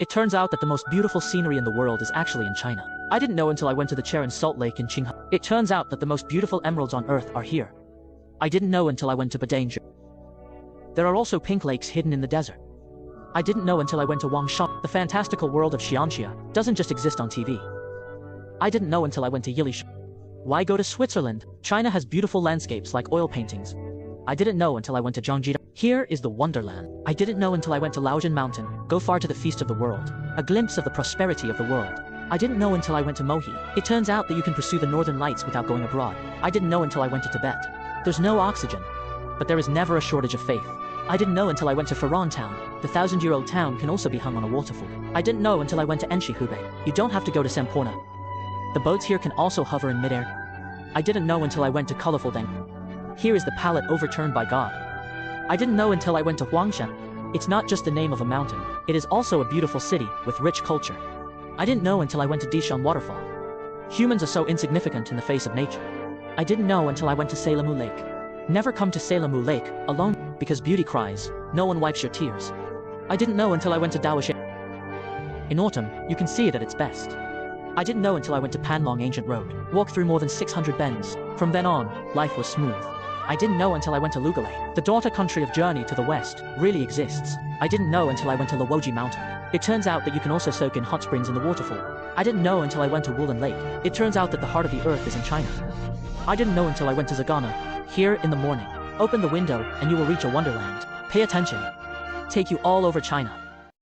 It turns out that the most beautiful scenery in the world is actually in China. I didn't know until I went to the Cherin Salt Lake in Qinghai. It turns out that the most beautiful emeralds on earth are here. I didn't know until I went to Badange. There are also pink lakes hidden in the desert. I didn't know until I went to Wangshan. The fantastical world of Xianxia doesn't just exist on TV. I didn't know until I went to Yilishan. Why go to Switzerland? China has beautiful landscapes like oil paintings. I didn't know until I went to Zhangjiang. Here is the wonderland. I didn't know until I went to Laojian Mountain, go far to the feast of the world. A glimpse of the prosperity of the world. I didn't know until I went to Mohi. It turns out that you can pursue the northern lights without going abroad. I didn't know until I went to Tibet. There's no oxygen, but there is never a shortage of faith. I didn't know until I went to Faran town. The 1,000-year-old town can also be hung on a waterfall. I didn't know until I went to Enshi, Hubei. You don't have to go to Semporna. The boats here can also hover in midair. I didn't know until I went to colorful Deng. Here is the palette overturned by God. I didn't know until I went to Huangshan. It's not just the name of a mountain. It is also a beautiful city with rich culture. I didn't know until I went to Dishan Waterfall. Humans are so insignificant in the face of nature. I didn't know until I went to Selamu Lake. Never come to Selamu Lake alone because beauty cries. No one wipes your tears. I didn't know until I went to Daoshe. In autumn, you can see it at its best. I didn't know until I went to Panlong Ancient Road. Walked through more than 600 bends. From then on, life was smooth. I didn't know until I went to Lugale. The daughter country of Journey to the West really exists. I didn't know until I went to Luoji Mountain. It turns out that you can also soak in hot springs in the waterfall. I didn't know until I went to Wulin Lake. It turns out that the heart of the earth is in China. I didn't know until I went to Zagana. Here in the morning. Open the window and you will reach a wonderland. Pay attention. Take you all over China.